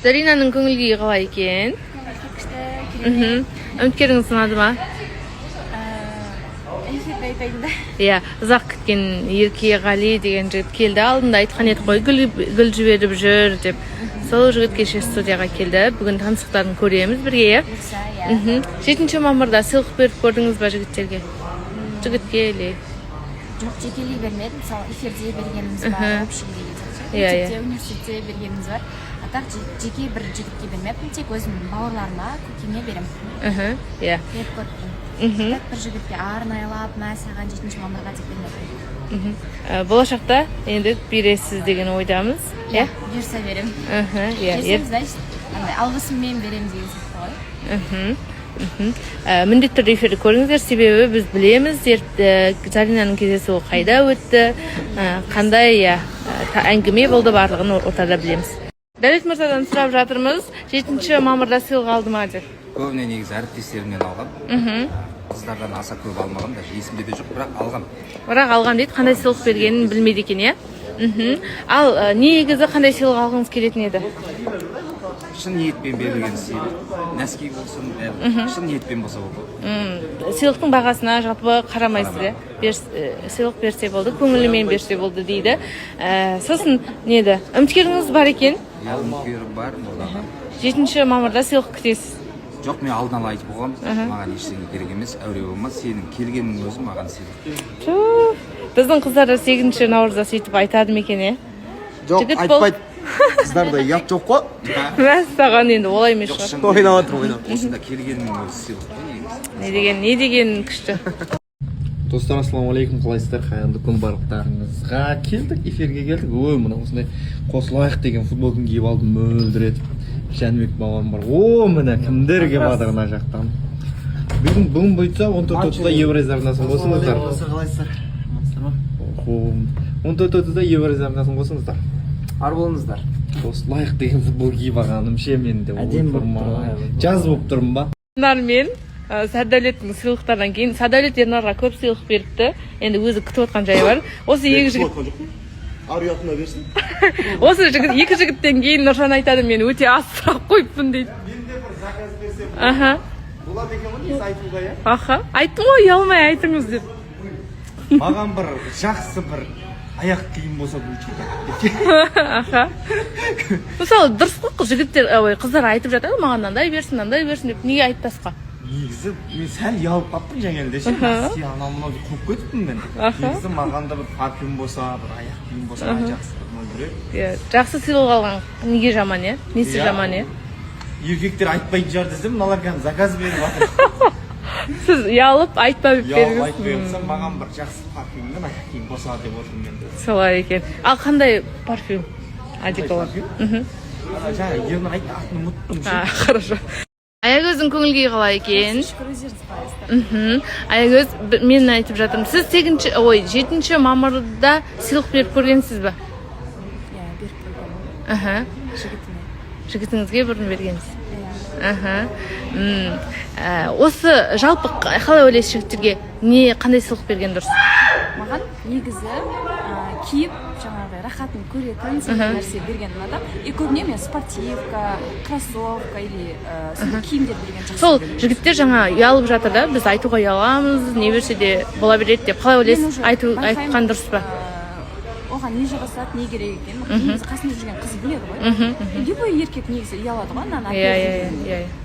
Заринаның көңіл-күйі қалай екен? Үміткеріңіз сынады ма? Иә, ұзақ күткен Еркеғали деген жігіт келді. Алдында айтқан еді ғой, гүл жіберіп жүр деп. Сол жігіт кеше студияға келді. Бүгін танысықтарын көреміз бірге. 7 мамырда сыйлық беріп көрдіңіз ба жігіттерге? Жігітке еле? Жоқ, жекелей бермеді. Мысалы, эфирде бергеніміз бар, общегде, университетте бергеніміз бар. Атақ жеке бір жігітке бермеппін, тек өзім бауырларыма, көкеме беремін. Беріп көріппін. Бір жігітке арнайлап, саған 7 мамырға деп бермеппін. Болашақта енді бересіз деген ойдамыз. Берсе берем. Берсем, значит, алғысыммен берем деген сияқты ғой. Міндетті түрде эфирді көріңіздер, себебі біз білеміз, Заринаның кездесуі қайда өтті, қандай әңгіме болды, барлығын ортада білеміз. Дәулет мырзадан сұрап жатырмыз, 7 мамырда сыйлық алды ма деп? Көбіне негізі әріптестерімнен алғам. Қыздардан аса көп алмағам, даже есімде де жоқ, бірақ алғам. Бірақ алғам дейді, қандай сыйлық бергенін білмейді екен, иә? Ал негізі қандай сыйлық алғыңыз келетін еді? Шын ниетпен берілген сыйлық, нәски болсын, шын ниетпен болса болды. Сыйлықтың бағасына жалпы қарамайсыз, сыйлық берсе болды, көңілімен берсе болды дейді. Сосын неді? Үміткеріңіз бар екен? Үміткерім бар, 7 мамырда сыйлық күтесіз? Жоқ, мен алдын ала айтып қойғам, маған ештеңе керек емес, әуре болма, сенің келгенің өзі маған сыйлық. Біздің қыздар 8 наурызда сөйтіп айтады ме екен, Жоқ, айтпайды. Қыздарда ұят жоқ қой. Мәссаған енді олай емес шығар. Ойнап отыр. Осында келгеннің өзі сыйлық қой. Не деген күшті. Достар, ассалаумағалейкум, қалайсыздар? Қайырлы күн барлықтарыңызға. Келдік, эфирге келдік. Ой, мына осындай қосылайық деген футболканы киіп алдым, мөлдір етіп. Жәнібек бабам бар. О, міне кімдерге бадыр ана жақтан. Бүгін бұйтса 14:30-да Евразарнасын қосыңыздар. Қалайсыздар? 14:30-да Евразарнасын қосыңыздар. Ар болыңыздар. Қосылайық деген футбол киіп алғаным ше менде. Әдем болып тұр. Жаз болып тұрмын ба? Мен Садәулеттің сыйлықтардан кейін Садәулет Ернарға көп сыйлық беріпті. Енді өзі күтіп отқан жайы бар. Осы екі жігіт Ар-ұятына берсін. Осы екі жігіттен кейін Нұржан айтады, мен өте аз сұрақ қойыппын дейді. Мен де бір заказ берсем. Болады екен ғой, несі айтуға, иә? Айттым ғой, ұялмай айтыңыз деп. Маған бір жақсы бір аяқ киім болса өте. Мысалы дұрыс қой, жігіттер, қыздар айтып жатады, маған мынандай берсін деп, неге айтпасқа? Негізі мен сәл ұялып қалыппын жаңелде ше. Сен анау қойып кетіппін мен. Негізі маған да бір парфюм болса, бір аяқ киім болса жақсы мөлдірек. Жақсы сыйлық алған неге жаман, несі жаман, еркектер айтпайтын шығар десем, мыналар кәдімгі заказ беріп жатыр. Сіз ұялып айтпай беріңіз. Ұялып айтпай берсем, маған бір жақсы парфюммен аяқ киім болса деп отырмын мен. Солай екен. Ал қандай парфюм? Одеколон. Жаңа ерні айтты, атын ұмыттым. Хорошо. Аягөздің көңіл-күйі қалай екен? Шүкір өздеріңіз қалайсыздар. Аягөз, мен айтып жатырмын. Сіз 7 мамырда сыйлық беріп көргенсіз ба? Иә, беріп көргенмін. Жігітіме. Жігітіңізге бұрын бергенсіз. Осы жалпы қалай ойлайсыз, жігіттерге қандай сыйлық берген дұрыс? Маған негізі киіп, жаңағыдай рахатын көретін нәрсе берген ұнады. Көбіне мен спортивка, кроссовка или киімдер берген жақсы. Сол жігіттер жаңа ұялып жатыр да, біз айтуға ұяламыз, не берсе де бола береді деп. Қалай ойлайсыз, айтқан дұрыс па? Оған не жарасады, не керек екен. Негізі қасында жүрген қыз біледі ғой. Любой еркек негізі ұялады ғой,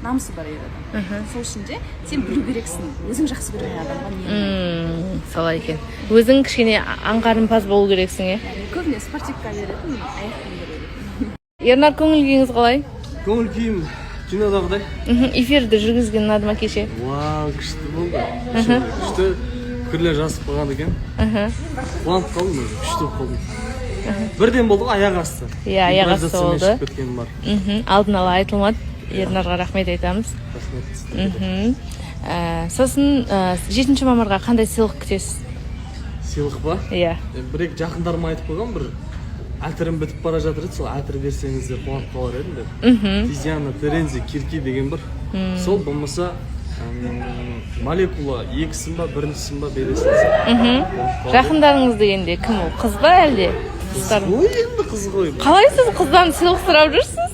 намысы бар еді. Сол үшін де сен білу керексің, өзің жақсы көрген адамға не. Солай екен. Өзің кішкене аңғарымпаз болу керексің, Көбіне спортивка беретін, аяқ киім беретін. Ернар, көңіл күйіңіз қалай? Көңіл күйім кинодағыдай. Эфирді жүргізген ұнады ма кеше? Вау, күшті болды. Күшті пікірлер жазып қалған екен. Қуанып қалдым өзі, күшті болып қалдым. Бірден болды ғой, аяқ асты. Иә, аяқ асты болды. Шығып кеткенім бар. Алдын ала айтылмады. Ернарға рахмет айтамыз. Сосын 7 мамырға қандай сыйлық күтесіз? Сыйлық ба? Иә. Бір-екі жақындарыма айтып қойған, бір әтірім бітіп бара жатыр еді, сол әтір берсеңіздер қуанып қалар едім деп. Тизиана Терензи Кирки деген бір. Сол болмаса молекула 2-сін ба, 1-сін ба бересіңіз. Жақындарыңыз дегенде кім ол? Қыз ба әлде? Қыз ғой, енді қыз ғой. Қалай сіз қыздан сыйлық сұрап жүрсіз?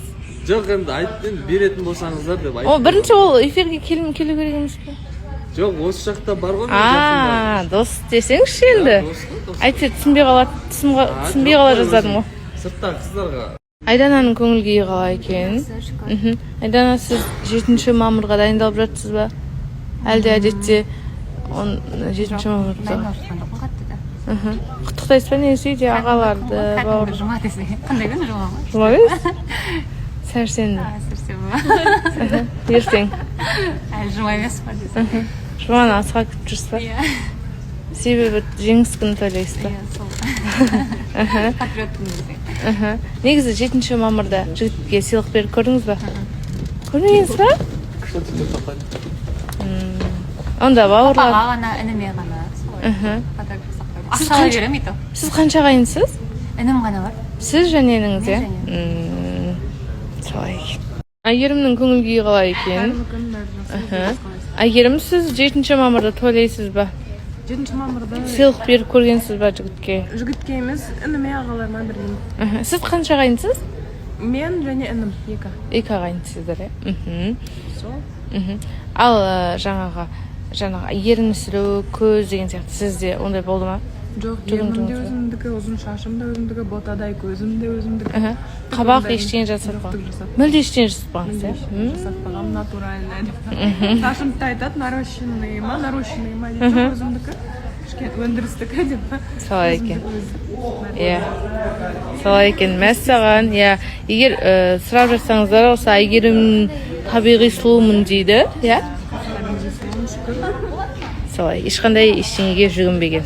Жоқ, енді айтты, беретін болсаңыздар деп О, айтты. бірінші ол эфирге келу керек емес пе? Жоқ, осы жақта бар ғой менің жақында. Дос десеңізші енді. Әйтсе түсінбей қала жаздадым ғой. Сырттағы қыздарға. Айдананың көңіл күйі қалай екен? Айдана, сіз 7 мамырға дайындалып жатсыз ба? Әлде әдетте 7 мамырда? Дайындалып жатқан жоқпын қатты да. Құттықтайсыз ба негізі үйде ағаларды, бауыр? Жұма десе. Қандай күн жұма ма? Жұма емес? Сәрсенбі. Сәрсенбі. Ертең. Әлі жұма емес па десе. Жұманы асыға күтіп жүрсіз ба? Иә. Себебі жеңіс күні тойлайсыз ба? Иә, сол. Патриот күні десе. Негізі 7 мамырда жігітке сыйлық беріп көрдіңіз ба? Көрмегенсіз ба? Онда бауырлар. Папаға ғана, ініме ғана. Солай. Подарок жасап қойдым. Ақшалай беремін ит. Сіз қанша ағайынсыз? Інім ғана бар. Сіз және ініңіз, иә? Мен Солай екен. Әйгерімнің көңіл күйі қалай екен? Әйгерім, сіз 7 мамырда тойлайсыз ба? 7 мамырда Сыйлық беріп көргенсіз ба жігітке? жігітке емес, ініме ағаларыма беремін. Сіз қанша ағайынсыз? Мен және інім екі. 2 ағайынсыздар, иә? Сол. Ал жаңағы ерінісіру, көз деген сияқты сізде ондай болды ма? Жоқ, ернім де өзімдікі, ұзын шашым да өзімдікі, ботадай көзім де өзімдікі. Қабақ ештеңе жасатпаған. Мүлде ештеңе жасатпағансыз, иә? Жасатпағам, натурально деп. Шашымды айтады, нарощенный ма деп, өзімдікі. Кішкене өндірістікі деп. Солай екен. Иә. Солай екен. Мәссаған, иә. Егер сұрап жатсаңыздар, осы Әйгерім табиғи сұлумын дейді, иә? Солай, ешқандай ештеңеге жүгінбеген.